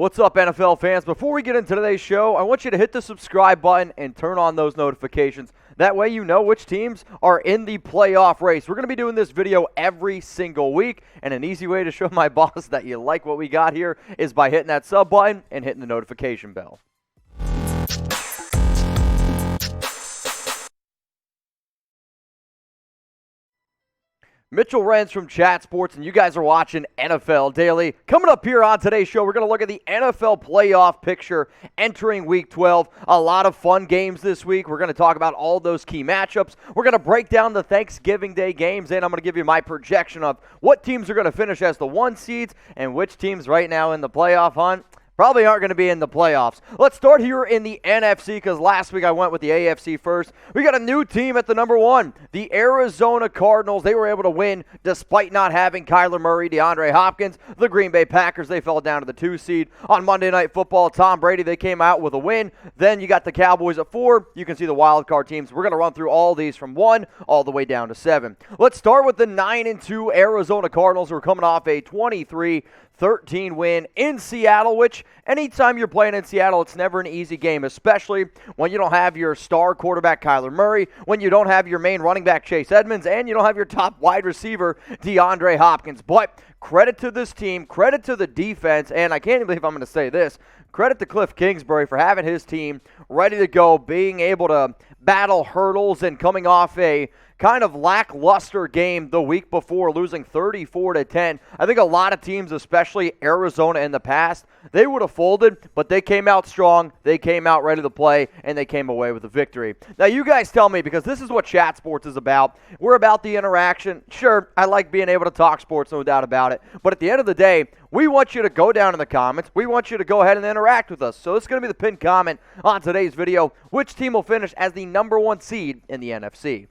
What's up, NFL fans? Before we get into today's show, I want you to hit the subscribe button and turn on those notifications. That way you know which teams are in the playoff race. We're going to be doing this video every single week, and an easy way to show my boss that you like what we got here is by hitting that sub button and hitting the notification bell. Mitchell Renz from Chat Sports, and you guys are watching NFL Daily. Coming up here on today's show, we're going to look at the NFL Playoff Picture entering Week 12. A lot of fun games this week. We're going to talk about all those key matchups. We're going to break down the Thanksgiving Day games, and I'm going to give you my projection of what teams are going to finish as the 1 seeds and which teams right now in the playoff hunt probably aren't going to be in the playoffs. Let's start here in the NFC because last week I went with the AFC first. We got a new team at the number 1, the Arizona Cardinals. They were able to win despite not having Kyler Murray, DeAndre Hopkins. The Green Bay Packers, they fell down to the 2 seed. On Monday Night Football, Tom Brady, they came out with a win. Then you got the Cowboys at 4. You can see the wild card teams. We're going to run through all these from 1 all the way down to 7. Let's start with the 9-2 Arizona Cardinals who are coming off a 23-13 win in Seattle, which anytime you're playing in Seattle, it's never an easy game, especially when you don't have your star quarterback Kyler Murray, when you don't have your main running back Chase Edmonds, and you don't have your top wide receiver DeAndre Hopkins. But credit to this team, credit to the defense, and I can't even believe I'm going to say this, credit to Cliff Kingsbury for having his team ready to go, being able to battle hurdles and coming off a kind of lackluster game the week before, losing 34-10. I think a lot of teams, especially Arizona in the past, they would have folded, but they came out strong, they came out ready to play, and they came away with a victory. Now, you guys tell me, because this is what Chat Sports is about. We're about the interaction. Sure, I like being able to talk sports, no doubt about it, but at the end of the day, we want you to go down in the comments. We want you to go ahead and interact with us. So this is going to be the pinned comment on today's video. Which team will finish as the number 1 seed in the NFC?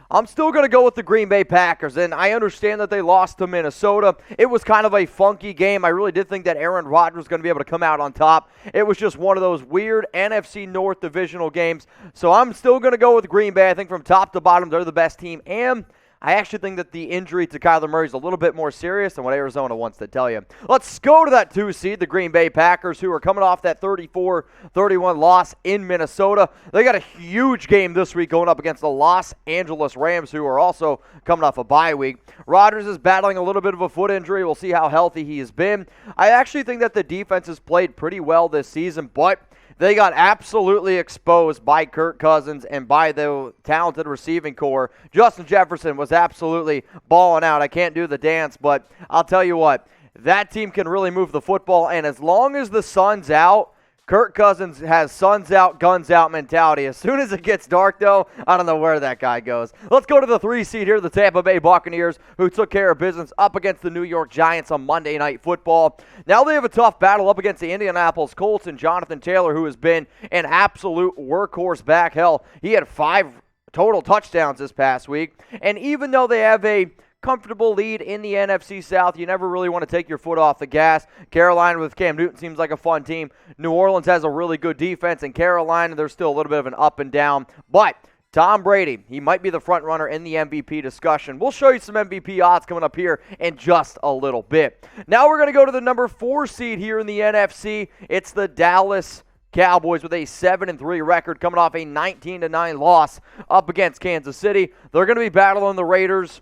I'm still going to go with the Green Bay Packers, and I understand that they lost to Minnesota. It was kind of a funky game. I really did think that Aaron Rodgers was going to be able to come out on top. It was just one of those weird NFC North divisional games. So I'm still going to go with Green Bay. I think from top to bottom, they're the best team, and I actually think that the injury to Kyler Murray is a little bit more serious than what Arizona wants to tell you. Let's go to that 2 seed, the Green Bay Packers, who are coming off that 34-31 loss in Minnesota. They got a huge game this week going up against the Los Angeles Rams, who are also coming off a bye week. Rodgers is battling a little bit of a foot injury. We'll see how healthy he has been. I actually think that the defense has played pretty well this season, but they got absolutely exposed by Kirk Cousins and by the talented receiving core. Justin Jefferson was absolutely balling out. I can't do the dance, but I'll tell you what, that team can really move the football, and as long as the sun's out, Kirk Cousins has suns out, guns out mentality. As soon as it gets dark, though, I don't know where that guy goes. Let's go to the 3 seed here, the Tampa Bay Buccaneers, who took care of business up against the New York Giants on Monday Night Football. Now they have a tough battle up against the Indianapolis Colts and Jonathan Taylor, who has been an absolute workhorse back. Hell, he had 5 total touchdowns this past week. And even though they have a comfortable lead in the NFC South, you never really want to take your foot off the gas. Carolina with Cam Newton seems like a fun team. New Orleans has a really good defense, and Carolina, there's still a little bit of an up and down. But Tom Brady, he might be the front runner in the MVP discussion. We'll show you some MVP odds coming up here in just a little bit. Now we're going to go to the number 4 seed here in the NFC. It's the Dallas Cowboys with a 7-3 record, coming off a 19-9 loss up against Kansas City. They're going to be battling the Raiders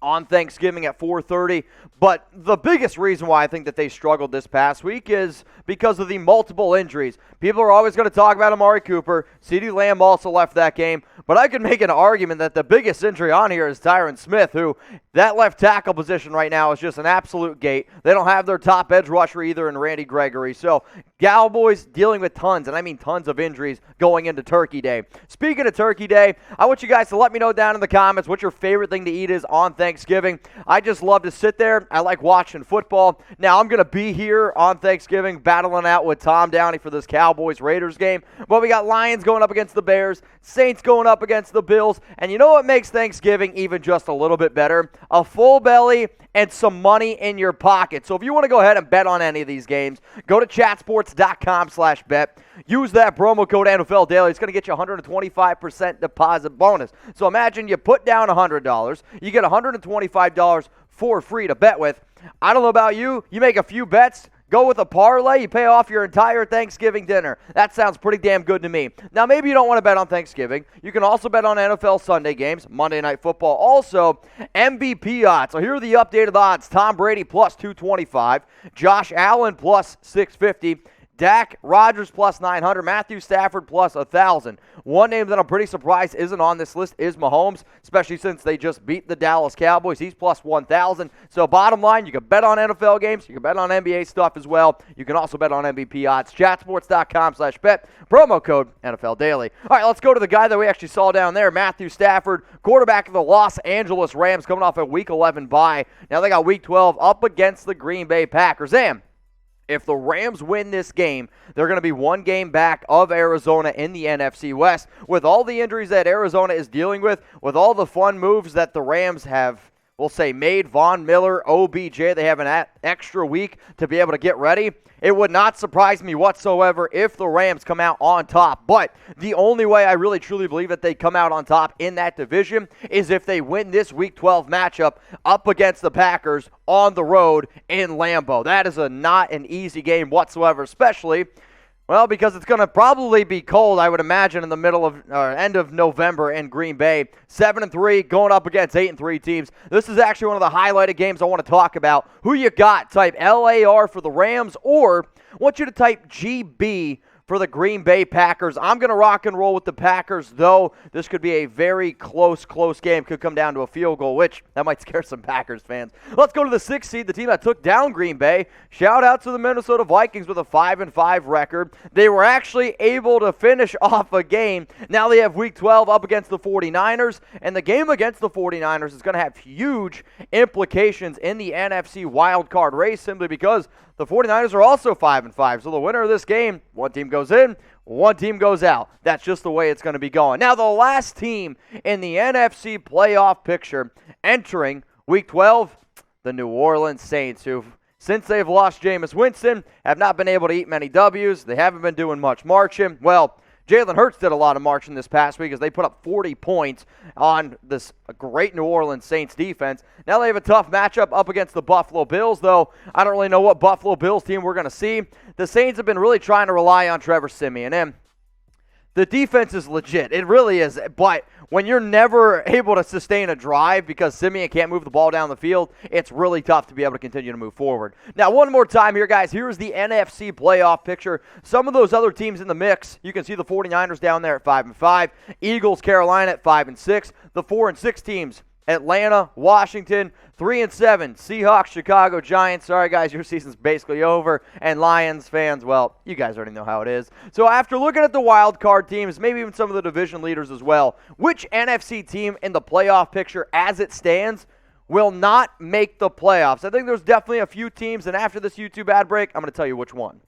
on Thanksgiving at 4:30. But the biggest reason why I think that they struggled this past week is because of the multiple injuries. People are always going to talk about Amari Cooper. CeeDee Lamb also left that game. But I could make an argument that the biggest injury on here is Tyron Smith, who that left tackle position right now is just an absolute gate. They don't have their top edge rusher either in Randy Gregory. So Cowboys dealing with tons, and I mean tons of injuries going into Turkey Day. Speaking of Turkey Day, I want you guys to let me know down in the comments what your favorite thing to eat is on Thanksgiving. I just love to sit there. I like watching football. Now, I'm going to be here on Thanksgiving battling out with Tom Downey for this Cowboys-Raiders game. But we got Lions going up against the Bears, Saints going up against the Bills. And you know what makes Thanksgiving even just a little bit better? A full belly and some money in your pocket. So if you want to go ahead and bet on any of these games, go to chatsports.com/bet. Use that promo code NFL Daily. It's going to get you a 125% deposit bonus. So imagine you put down $100. You get $125 for free to bet with. I don't know about you. You make a few bets. Go with a parlay, you pay off your entire Thanksgiving dinner. That sounds pretty damn good to me. Now, maybe you don't want to bet on Thanksgiving. You can also bet on NFL Sunday games, Monday Night Football. Also, MVP odds. So here are the updated odds. Tom Brady plus 225, Josh Allen plus 650, Dak, Rodgers plus 900, Matthew Stafford plus 1,000. One name that I'm pretty surprised isn't on this list is Mahomes, especially since they just beat the Dallas Cowboys. He's plus 1,000. So bottom line, you can bet on NFL games. You can bet on NBA stuff as well. You can also bet on MVP odds. Chatsports.com/bet. Promo code NFL Daily. All right, let's go to the guy that we actually saw down there, Matthew Stafford, quarterback of the Los Angeles Rams, coming off a Week 11 bye. Now they got Week 12 up against the Green Bay Packers. And if the Rams win this game, they're going to be one game back of Arizona in the NFC West. With all the injuries that Arizona is dealing with all the fun moves that the Rams have, we'll say, made, Von Miller, OBJ, they have an extra week to be able to get ready. It would not surprise me whatsoever if the Rams come out on top. But the only way I really truly believe that they come out on top in that division is if they win this Week 12 matchup up against the Packers on the road in Lambeau. That is not an easy game whatsoever, especially, well, because it's going to probably be cold, I would imagine, in the middle of end of November in Green Bay. 7-3 going up against 8-3 teams. This is actually one of the highlighted games I want to talk about. Who you got? Type LAR for the Rams, or I want you to type GB for the Green Bay Packers. I'm going to rock and roll with the Packers, though this could be a very close game. Could come down to a field goal, which that might scare some Packers fans. Let's go to the 6th seed, the team that took down Green Bay. Shout out to the Minnesota Vikings with a 5-5 record. They were actually able to finish off a game. Now they have Week 12 up against the 49ers, and the game against the 49ers is going to have huge implications in the NFC wildcard race, simply because the 49ers are also 5-5. So the winner of this game, one team goes in, one team goes out. That's just the way it's going to be going. Now, the last team in the NFC playoff picture entering Week 12, the New Orleans Saints, who, since they've lost Jameis Winston, have not been able to eat many W's. They haven't been doing much marching. Well, Jalen Hurts did a lot of marching this past week as they put up 40 points on this great New Orleans Saints defense. Now they have a tough matchup up against the Buffalo Bills, though I don't really know what Buffalo Bills team we're going to see. The Saints have been really trying to rely on Trevor Siemian, and the defense is legit. It really is. But when you're never able to sustain a drive because Siemian can't move the ball down the field, it's really tough to be able to continue to move forward. Now, one more time here, guys. Here's the NFC playoff picture. Some of those other teams in the mix, you can see the 49ers down there at 5-5, Eagles, Carolina at 5-6, the 4-6 teams, Atlanta, Washington, 3-7, Seahawks, Chicago, Giants. Sorry, guys, your season's basically over. And Lions fans, well, you guys already know how it is. So after looking at the wild card teams, maybe even some of the division leaders as well, which NFC team in the playoff picture as it stands will not make the playoffs? I think there's definitely a few teams, and after this YouTube ad break, I'm going to tell you which one.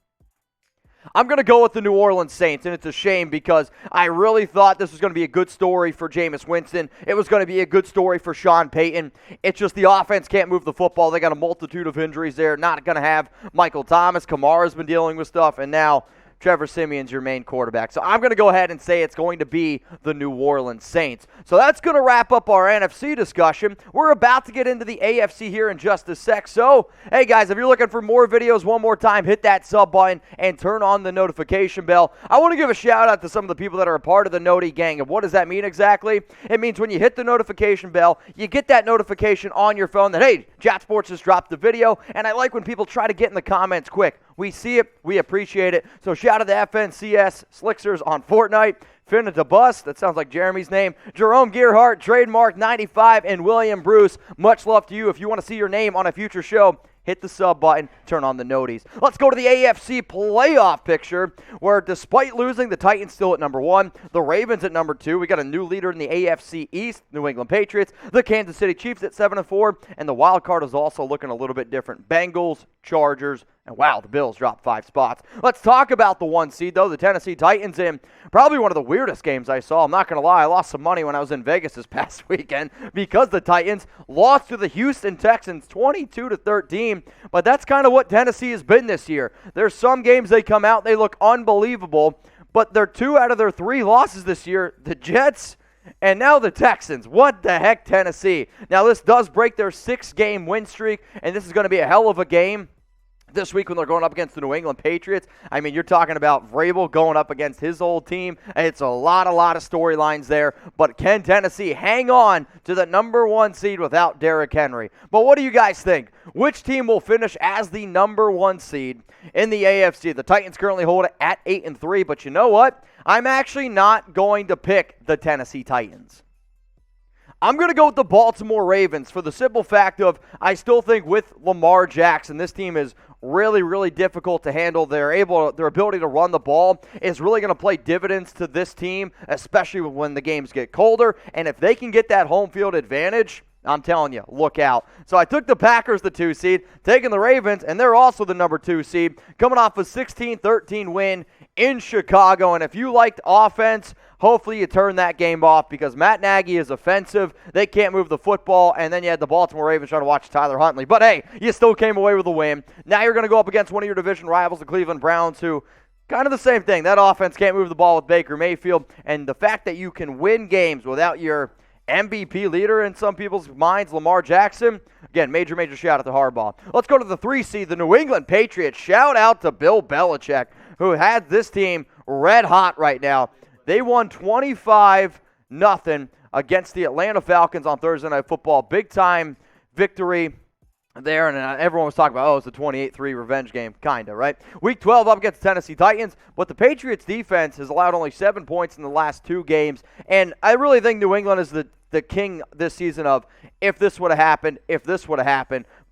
I'm going to go with the New Orleans Saints, and it's a shame because I really thought this was going to be a good story for Jameis Winston. It was going to be a good story for Sean Payton. It's just the offense can't move the football. They got a multitude of injuries there. Not going to have Michael Thomas. Kamara's been dealing with stuff, and now Trevor Siemian's your main quarterback. So I'm going to go ahead and say it's going to be the New Orleans Saints. So that's going to wrap up our NFC discussion. We're about to get into the AFC here in just a sec. So, hey guys, if you're looking for more videos, one more time, hit that sub button and turn on the notification bell. I want to give a shout out to some of the people that are a part of the Noti gang. And what does that mean exactly? It means when you hit the notification bell, you get that notification on your phone that, hey, Chat Sports just dropped the video. And I like when people try to get in the comments quick. We see it. We appreciate it. So shout out to FNCS Slicksters on Fortnite. Finna to Bus, that sounds like Jeremy's name. Jerome Gearhart, Trademark 95, and William Bruce. Much love to you. If you want to see your name on a future show, hit the sub button, turn on the noties. Let's go to the AFC playoff picture, where despite losing, the Titans still at number 1, the Ravens at number 2. We got a new leader in the AFC East, New England Patriots, the Kansas City Chiefs at 7-4, and the wild card is also looking a little bit different. Bengals, Chargers, and wow, the Bills dropped 5 spots. Let's talk about the 1 seed, though, the Tennessee Titans, in probably one of the weirdest games I saw. I'm not going to lie, I lost some money when I was in Vegas this past weekend because the Titans lost to the Houston Texans 22-13, but that's kind of what Tennessee has been this year. There's some games they come out, they look unbelievable, but they're 2 out of their 3 losses this year, the Jets and now the Texans. What the heck, Tennessee? Now, this does break their 6-game win streak, and this is going to be a hell of a game. this week when they're going up against the New England Patriots. I mean, you're talking about Vrabel going up against his old team. It's a lot of storylines there. But can Tennessee hang on to the number 1 seed without Derrick Henry? But what do you guys think? Which team will finish as the number 1 seed in the AFC? The Titans currently hold it at 8-3, but you know what? I'm actually not going to pick the Tennessee Titans. I'm going to go with the Baltimore Ravens for the simple fact of I still think with Lamar Jackson, this team is really, really difficult to handle. Their ability to run the ball is really going to play dividends to this team, especially when the games get colder. And if they can get that home field advantage, I'm telling you, look out. So I took the Packers, the 2 seed, taking the Ravens, and they're also the number 2 seed, coming off a 16-13 win in Chicago. And if you liked offense, hopefully you turn that game off because Matt Nagy is offensive. They can't move the football, and then you had the Baltimore Ravens trying to watch Tyler Huntley. But hey, you still came away with a win. Now you're going to go up against one of your division rivals, the Cleveland Browns, who kind of the same thing. That offense can't move the ball with Baker Mayfield. And the fact that you can win games without your MVP leader in some people's minds, Lamar Jackson. Again, major shout out to Harbaugh. Let's go to the 3 seed, the New England Patriots. Shout out to Bill Belichick, who had this team red hot right now. They won 25-0 against the Atlanta Falcons on Thursday Night Football. Big time victory there, and everyone was talking about, it's a 28-3 revenge game, kind of, right? Week 12 up against the Tennessee Titans, but the Patriots defense has allowed only 7 points in the last 2 games, and I really think New England is the king this season of if this would have happened,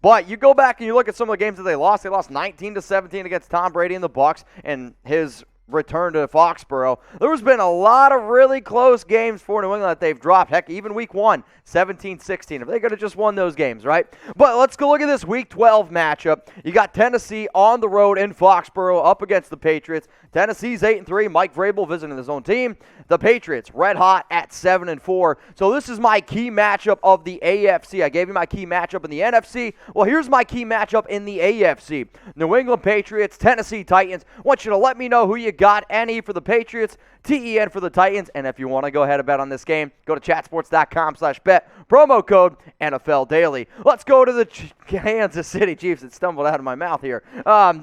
But you go back and you look at some of the games that they lost 19-17 against Tom Brady and the Bucs and his return to Foxborough. There's been a lot of really close games for New England that they've dropped. Heck, even week 1, 17-16. If they could have just won those games, right? But let's go look at this week 12 matchup. You got Tennessee on the road in Foxborough up against the Patriots. Tennessee's 8-3. Mike Vrabel visiting his own team. The Patriots red hot at 7-4. So this is my key matchup of the AFC. I gave you my key matchup in the NFC. Well, here's my key matchup in the AFC. New England Patriots, Tennessee Titans. I want you to let me know who you got. NE for the Patriots, TEN for the Titans. And if you want to go ahead and bet on this game, go to chatsports.com/bet. Promo code NFL Daily. Let's go to the Kansas City Chiefs. It stumbled out of my mouth here.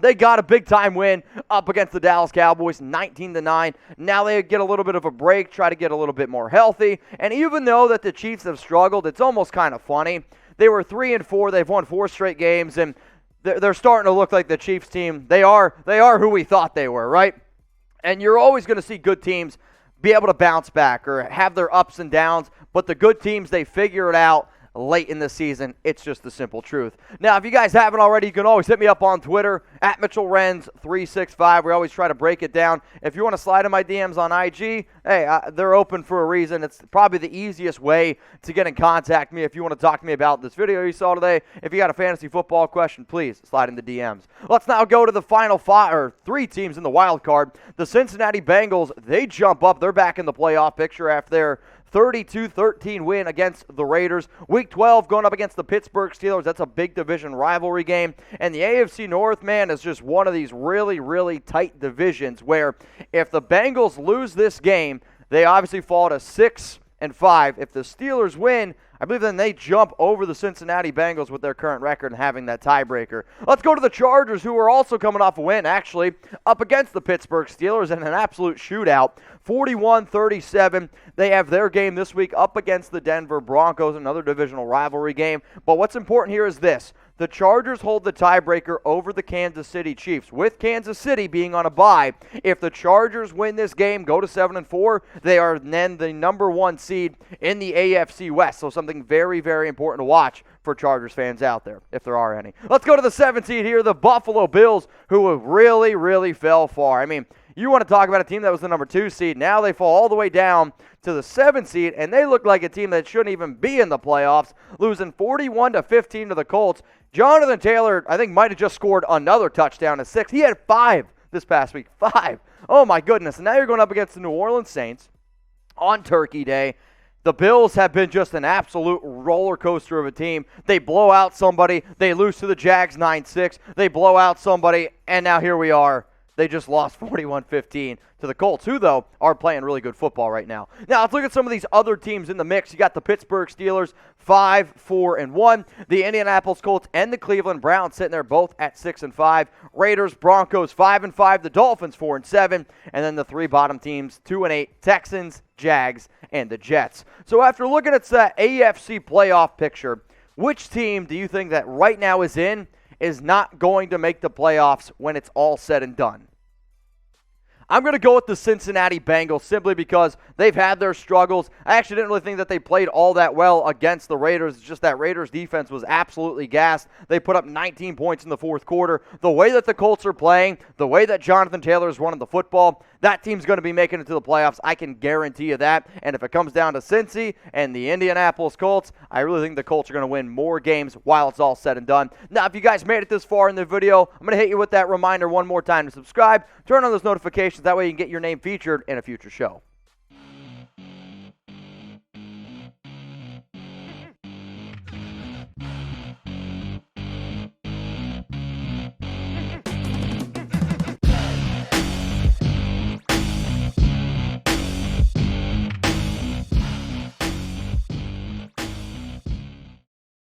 They got a big-time win up against the Dallas Cowboys, 19-9. Now they get a little bit of a break, try to get a little bit more healthy. And even though that the Chiefs have struggled, it's almost kind of funny. They were 3-4. They've won 4 straight games, and they're starting to look like the Chiefs team. They are who we thought they were, right? And you're always going to see good teams be able to bounce back or have their ups and downs, but the good teams, they figure it out late in the season. It's just the simple truth. Now, if you guys haven't already, you can always hit me up on Twitter, at Mitchell Renz 365. We always try to break it down. If you want to slide in my DMs on IG, hey, they're open for a reason. It's probably the easiest way to get in contact with me if you want to talk to me about this video you saw today. If you got a fantasy football question, please slide in the DMs. Let's now go to the final 3 teams in the wild card. The Cincinnati Bengals, they jump up. They're back in the playoff picture after their 32-13 win against the Raiders. Week 12 going up against the Pittsburgh Steelers. That's a big division rivalry game. And the AFC North, man, is just one of these really, really tight divisions where if the Bengals lose this game, they obviously fall to 6-5. If the Steelers win, I believe then they jump over the Cincinnati Bengals with their current record and having that tiebreaker. Let's go to the Chargers, who are also coming off a win, actually, up against the Pittsburgh Steelers in an absolute shootout, 41-37. They have their game this week up against the Denver Broncos, another divisional rivalry game. But what's important here is this. The Chargers hold the tiebreaker over the Kansas City Chiefs, with Kansas City being on a bye. If the Chargers win this game, go to 7-4, they are then the number 1 seed in the AFC West. So something very, very important to watch for Chargers fans out there, if there are any. Let's go to the 7th seed here, the Buffalo Bills, who really, really fell far. I mean, you want to talk about a team that was the number 2 seed. Now they fall all the way down to the 7th seed, and they look like a team that shouldn't even be in the playoffs, losing 41-15 to the Colts. Jonathan Taylor, I think, might have just scored another touchdown at 6. He had 5 this past week. 5. Oh, my goodness. And now you're going up against the New Orleans Saints on Turkey Day. The Bills have been just an absolute roller coaster of a team. They blow out somebody. They lose to the Jags 9-6. They blow out somebody, and now here we are. They just lost 41-15 to the Colts, who, though, are playing really good football right now. Now, let's look at some of these other teams in the mix. You got the Pittsburgh Steelers, 5-4-1. The Indianapolis Colts and the Cleveland Browns sitting there both at 6-5. Raiders, Broncos, 5-5. The Dolphins, 4-7. And then the three bottom teams, 2-8. Texans, Jags, and the Jets. So after looking at the AFC playoff picture, which team do you think that right now is not going to make the playoffs when it's all said and done? I'm going to go with the Cincinnati Bengals simply because they've had their struggles. I actually didn't really think that they played all that well against the Raiders. It's just that Raiders defense was absolutely gassed. They put up 19 points in the fourth quarter. The way that the Colts are playing, the way that Jonathan Taylor is running the football, that team's going to be making it to the playoffs. I can guarantee you that. And if it comes down to Cincy and the Indianapolis Colts, I really think the Colts are going to win more games while it's all said and done. Now, if you guys made it this far in the video, I'm going to hit you with that reminder one more time to subscribe. Turn on those notifications. That way you can get your name featured in a future show.